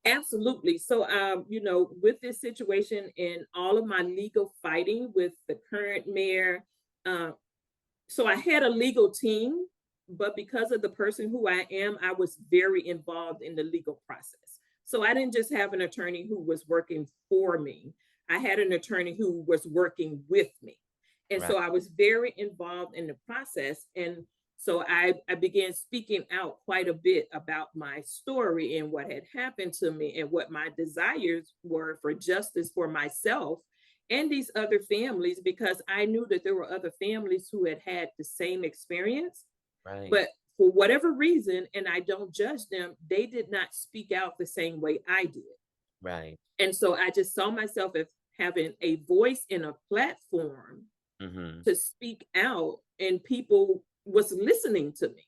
Absolutely. So, with this situation and all of my legal fighting with the current mayor, uh, so I had a legal team, but because of the person who I am, I was very involved in the legal process. So I didn't just have an attorney who was working for me. I had an attorney who was working with me. And Right. so I was very involved in the process. And so I began speaking out quite a bit about my story and what had happened to me and what my desires were for justice for myself and these other families, because I knew that there were other families who had had the same experience, Right. but for whatever reason, and I don't judge them, they did not speak out the same way I did. Right. And so I just saw myself as having a voice in a platform Hmm. to speak out, and people was listening to me.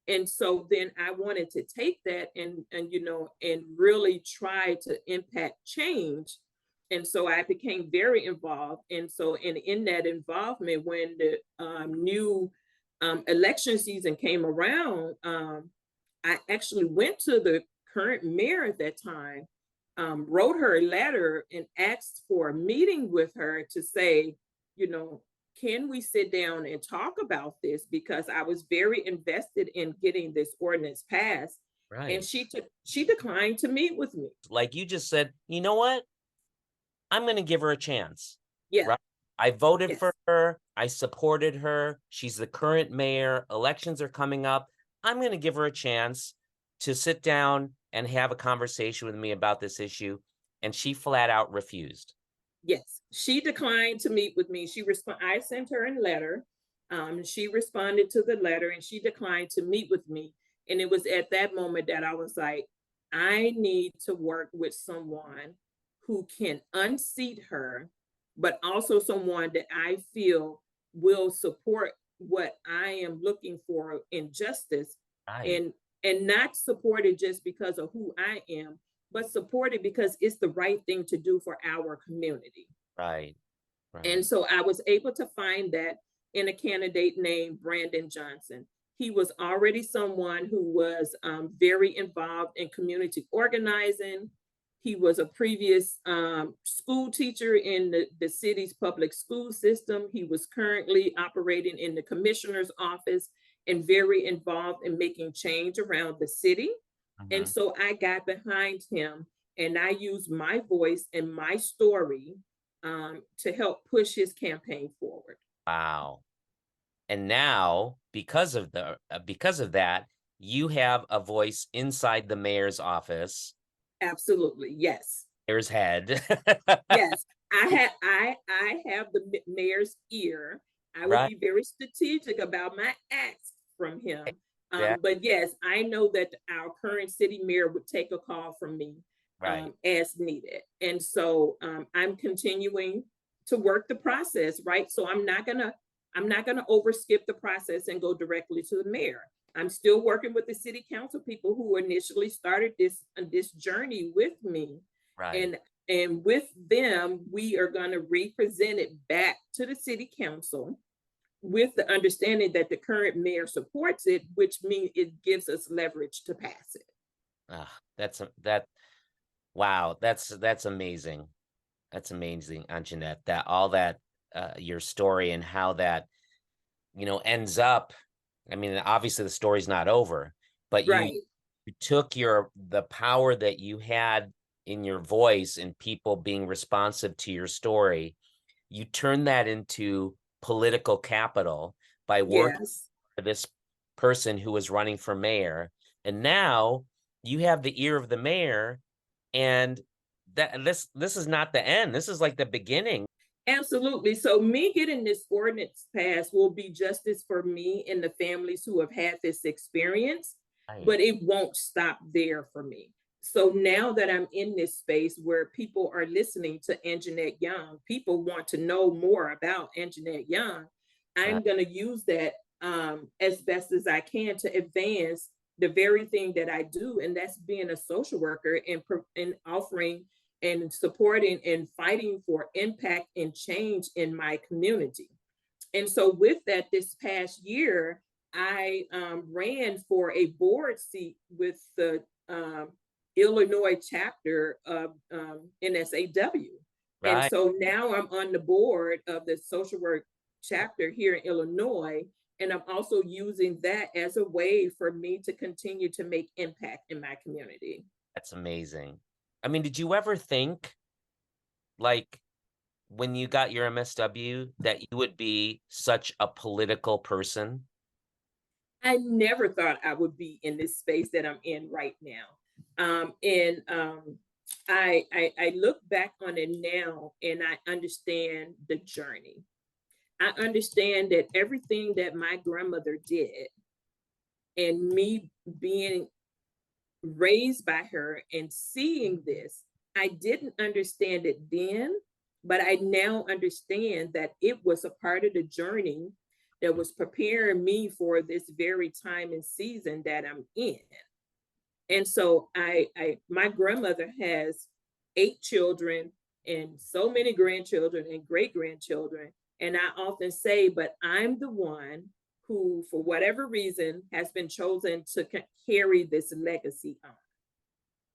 And so then I wanted to take that and really try to impact change. And so I became very involved. And so in that involvement, when the new election season came around, I actually went to the current mayor at that time, wrote her a letter and asked for a meeting with her to say, you know, can we sit down and talk about this? Because I was very invested in getting this ordinance passed. And Right. she declined to meet with me. Like you just said, you know what? I'm going to give her a chance. Yeah, Right. I voted for yes, her. I supported her. She's the current mayor. Elections are coming up. I'm going to give her a chance to sit down and have a conversation with me about this issue. And she flat out refused. yes. She declined to meet with me. I sent her a letter. She responded to the letter and she declined to meet with me. And it was at that moment that I was like, I need to work with someone who can unseat her, but also someone that I feel will support what I am looking for in justice, Right. and not support it just because of who I am, but support it because it's the right thing to do for our community. Right. And Right. so I was able to find that in a candidate named Brandon Johnson. He was already someone who was very involved in community organizing. He was a previous school teacher in the city's public school system. He was currently operating in the commissioner's office and very involved in making change around the city. And Mhm. so I got behind him and I used my voice and my story to help push his campaign forward. Wow. And now, because of that, you have a voice inside the mayor's office, Absolutely, yes, mayor's head. yes. I have the mayor's ear. I will Right. be very strategic about my acts from him. Exactly. But yes, I know that our current city mayor would take a call from me Right. as needed, and so I'm continuing to work the process. Right, so I'm not gonna overskip the process and go directly to the mayor. I'm still working with the city council people who initially started this journey with me, Right. and with them we are going to represent it back to the city council with the understanding that the current mayor supports it, which means it gives us leverage to pass it. That wow, that's amazing. That's amazing, Anjanette. That all that your story and how that, ends up. I mean, obviously the story's not over, but Right. you took the power that you had in your voice and people being responsive to your story, you turned that into political capital by working Yes. for this person who was running for mayor. And now you have the ear of the mayor, and this is not the end. This is like the beginning. Absolutely. So me getting this ordinance passed will be justice for me and the families who have had this experience, Right. but it won't stop there for me. So now that I'm in this space where people are listening to Anjanette Young, people want to know more about Anjanette Young, Right. I'm going to use that as best as I can to advance the very thing that I do, and that's being a social worker and offering and supporting and fighting for impact and change in my community. And so, with that, this past year, I ran for a board seat with the Illinois chapter of NSAW. And Right. so now I'm on the board of the social work chapter here in Illinois. And I'm also using that as a way for me to continue to make impact in my community. That's amazing. I mean, did you ever think, like, when you got your MSW, that you would be such a political person? I never thought I would be in this space that I'm in right now. I look back on it now and I understand the journey. I understand that everything that my grandmother did and me being raised by her and seeing this, I didn't understand it then, but I now understand that it was a part of the journey that was preparing me for this very time and season that I'm in. And so my grandmother has 8 children and so many grandchildren and great grandchildren. And I often say, but I'm the one who, for whatever reason, has been chosen to carry this legacy on.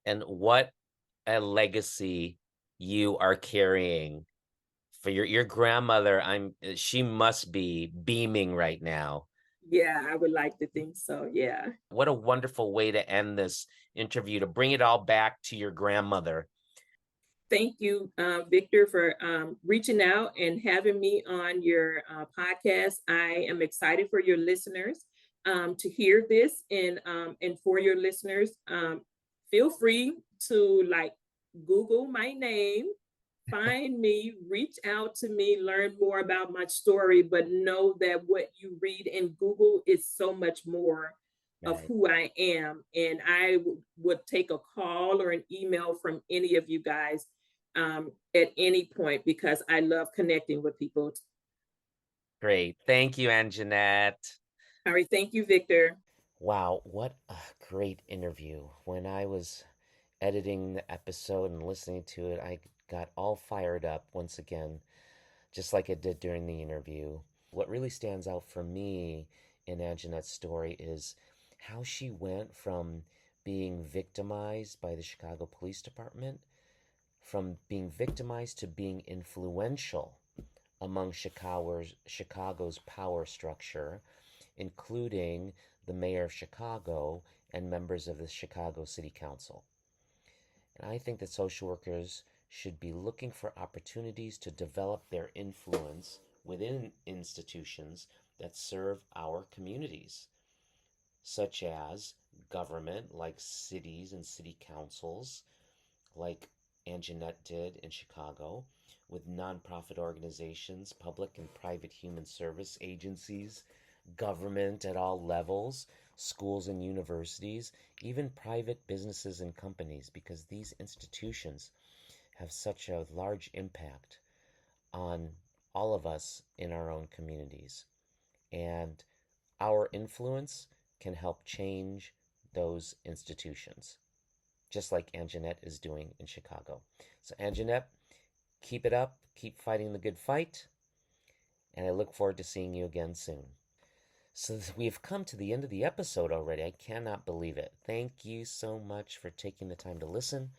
And what a legacy you are carrying for your grandmother. She must be beaming right now. Yeah, I would like to think so. Yeah. What a wonderful way to end this interview, to bring it all back to your grandmother. Thank you, Victor, for reaching out and having me on your podcast. I am excited for your listeners to hear this, and for your listeners, feel free to like Google my name, find me, reach out to me, learn more about my story, but know that what you read in Google is so much more of Right. who I am. And I would take a call or an email from any of you guys at any point because I love connecting with people. Great. Thank you, Anjanette. All right. Thank you, Victor. Wow, what a great interview. When I was editing the episode and listening to it, I got all fired up once again, just like it did during the interview. What really stands out for me in Anjanette's story is how she went from being victimized by the Chicago Police Department, from being victimized to being influential among Chicago's power structure, including the mayor of Chicago and members of the Chicago City Council. And I think that social workers should be looking for opportunities to develop their influence within institutions that serve our communities, such as government, like cities and city councils, like Anjanette did in Chicago, with nonprofit organizations, public and private human service agencies, government at all levels, schools and universities, even private businesses and companies, because these institutions have such a large impact on all of us in our own communities. And our influence can help change those institutions, just like Anjanette is doing in Chicago. So, Anjanette, keep it up, keep fighting the good fight, and I look forward to seeing you again soon. So, we've come to the end of the episode already. I cannot believe it. Thank you so much for taking the time to listen.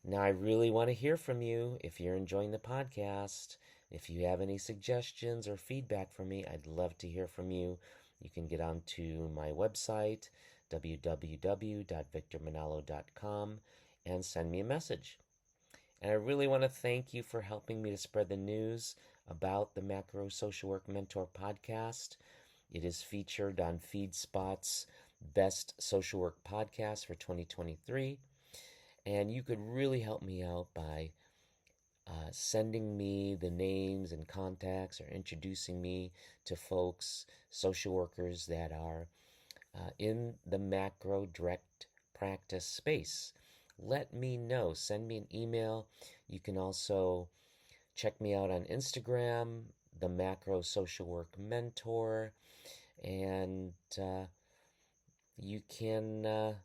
Now, I really want to hear from you if you're enjoying the podcast. If you have any suggestions or feedback for me, I'd love to hear from you. You can get onto my website, www.victormanalo.com, and send me a message. And I really want to thank you for helping me to spread the news about the Macro Social Work Mentor podcast. It is featured on FeedSpot's Best Social Work Podcast for 2023. And you could really help me out by sending me the names and contacts, or introducing me to folks, social workers that are in the macro direct practice space. Let me know. Send me an email. You can also check me out on Instagram, the Macro Social Work Mentor, and you can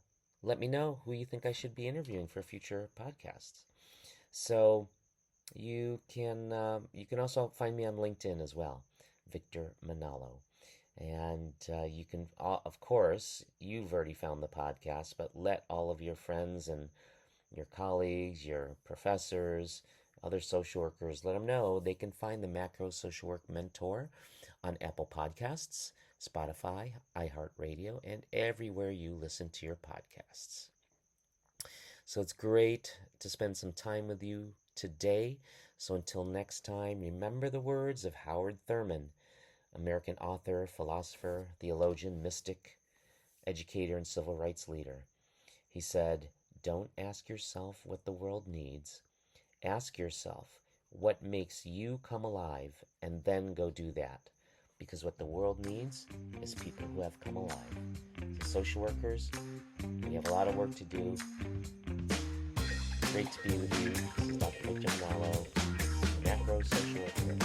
let me know who you think I should be interviewing for future podcasts. So you can also find me on LinkedIn as well, Victor Manalo. And you can, of course, you've already found the podcast, but let all of your friends and your colleagues, your professors, other social workers, let them know they can find the Macro Social Work Mentor on Apple Podcasts, Spotify, iHeartRadio, and everywhere you listen to your podcasts. So it's great to spend some time with you today. So until next time, remember the words of Howard Thurman, American author, philosopher, theologian, mystic, educator, and civil rights leader. He said, "Don't ask yourself what the world needs. Ask yourself what makes you come alive, and then go do that. Because what the world needs is people who have come alive." So social workers, we have a lot of work to do. Great to be with you. This is Dr. Mike Gianwallo, Macro Social Worker.